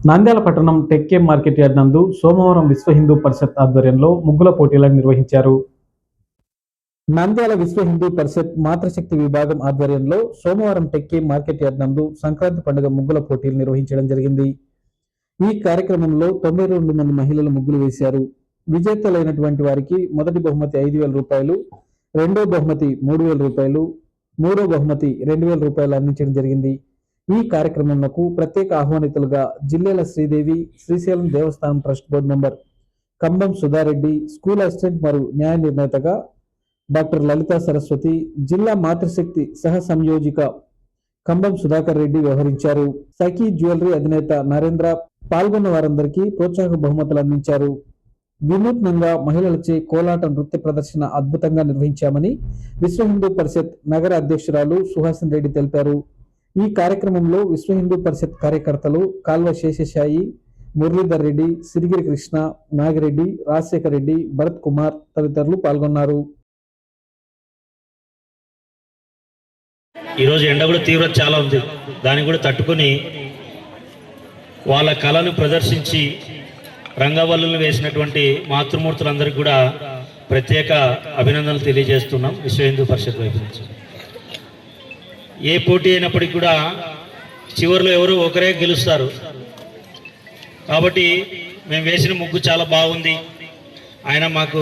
నంద్యాల పట్టణం టెక్కే market yard నందు సోమవారం విశ్వ హిందూ పరిషత్ ఆధ్వర్యంలో ముగ్గుల పోటీలను నిర్వహించారు. నంద్యాల విశ్వ హిందూ పరిషత్ మాతృశక్తి విభాగం ఆధ్వర్యంలో సోమవారం టెక్కే మార్కెట్ యార్డ్ నందు సంక్రాంతి పండుగ ముగ్గుల పోటీలు నిర్వహించడం జరిగింది. ఈ కార్యక్రమంలో 92 మంది మహిళలు ముగ్గులు వేశారు. విజేతలైనటువంటి వారికి మొదటి బహుమతి 5,000 రూపాయలు, రెండో బహుమతి 3,000 రూపాయలు, మూడో బహుమతి 2,000 రూపాయలు అందించడం జరిగింది. ఈ కార్యక్రమంకు ప్రత్యేక ఆహ్వానితులుగా జిల్లేల శ్రీదేవి, శ్రీశైలం దేవస్థానం ట్రస్ట్ బోర్డు మెంబర్ కంబం సుధారెడ్డి, స్కూల్ అసిస్టెంట్ మరియు న్యాయ నిర్ణేతగా డాక్టర్ లలితా సరస్వతి, జిల్లా మాతృశక్తి సహ సంయోజిక కంబం సుధాకర్ రెడ్డి వ్యవహరించారు. సఖీ జ్యువెలరీ అధినేత నరేంద్ర పాల్గొన్న వారందరికీ ప్రోత్సాహక బహుమతులు అందించారు. వినూత్నంగా మహిళలచే కోలాట నృత్య ప్రదర్శన అద్భుతంగా నిర్వహించామని విశ్వ హిందూ పరిషత్ నగర అధ్యక్షురాలు సుహాసిన్ రెడ్డి తెలిపారు. ఈ కార్యక్రమంలో విశ్వ హిందూ పరిషత్ కార్యకర్తలు కాల్వ శేషశాయి, మురళీధర్ రెడ్డి, సిరిగిరి కృష్ణ, నాగిరెడ్డి, రాజశేఖర్ రెడ్డి, భరత్ కుమార్ తదితరులు పాల్గొన్నారు. ఈరోజు ఎండ కూడా తీవ్రత చాలా ఉంది. దాన్ని కూడా తట్టుకొని వాళ్ళ కళను ప్రదర్శించి రంగవల్లులు వేసినటువంటి మాతృమూర్తులందరికీ కూడా ప్రత్యేక అభినందనలు తెలియజేస్తున్నాం విశ్వ హిందూ పరిషత్ వైపు నుంచి. ఏ పోటీ అయినప్పటికీ కూడా చివరిలో ఎవరో ఒకరే గెలుస్తారు. కాబట్టి మేము వేసిన ముగ్గు చాలా బాగుంది, ఆయన మాకు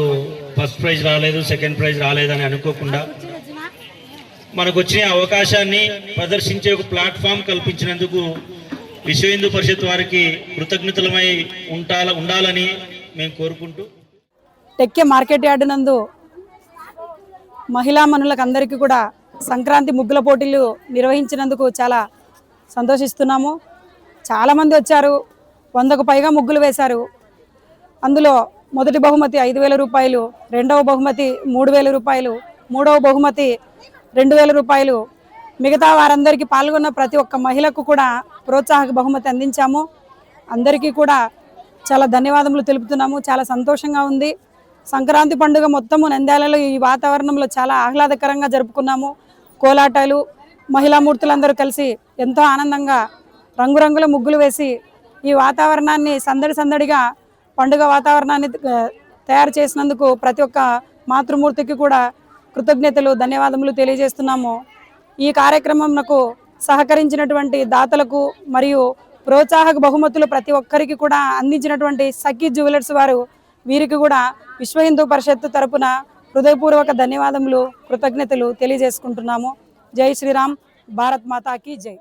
ఫస్ట్ ప్రైజ్ రాలేదు, సెకండ్ ప్రైజ్ రాలేదని అనుకోకుండా మనకు వచ్చిన అవకాశాన్ని ప్రదర్శించే ఒక ప్లాట్ఫామ్ కల్పించినందుకు విశ్వ హిందూ పరిషత్ వారికి కృతజ్ఞతలమై ఉండాలని మేము కోరుకుంటూ, టెక్కే మార్కెట్ యార్డ్ నందు మహిళా మనులకు అందరికీ కూడా సంక్రాంతి ముగ్గుల పోటీలు నిర్వహించినందుకు చాలా సంతోషిస్తున్నాము. చాలామంది వచ్చారు, 100కు పైగా ముగ్గులు వేశారు. అందులో మొదటి బహుమతి 5,000 రూపాయలు, రెండవ బహుమతి 3,000 రూపాయలు, మూడవ బహుమతి 2,000 రూపాయలు. మిగతా వారందరికీ పాల్గొన్న ప్రతి ఒక్క మహిళకు కూడా ప్రోత్సాహక బహుమతి అందించాము. అందరికీ కూడా చాలా ధన్యవాదములు తెలుపుతున్నాము. చాలా సంతోషంగా ఉంది. సంక్రాంతి పండుగ మొత్తము నంద్యాలలో ఈ వాతావరణంలో చాలా ఆహ్లాదకరంగా జరుపుకున్నాము. కోలాటాలు, మహిళా మూర్తులందరూ కలిసి ఎంతో ఆనందంగా రంగురంగుల ముగ్గులు వేసి ఈ వాతావరణాన్ని సందడిగా పండుగ వాతావరణాన్ని తయారు చేసినందుకు ప్రతి ఒక్క మాతృమూర్తికి కూడా కృతజ్ఞతలు, ధన్యవాదములు తెలియజేస్తున్నాము. ఈ కార్యక్రమంకు సహకరించినటువంటి దాతలకు మరియు ప్రోత్సాహక బహుమతులు ప్రతి ఒక్కరికి కూడా అందించినటువంటి సఖీ జ్యువెలర్స్ వారు, వీరికి కూడా విశ్వ హిందూ పరిషత్ తరపున హృదయపూర్వక ధన్యవాదములు, కృతజ్ఞతలు తెలియజేసుకుంటున్నాము. జై శ్రీరామ్, భారత్ మాతాకి జై.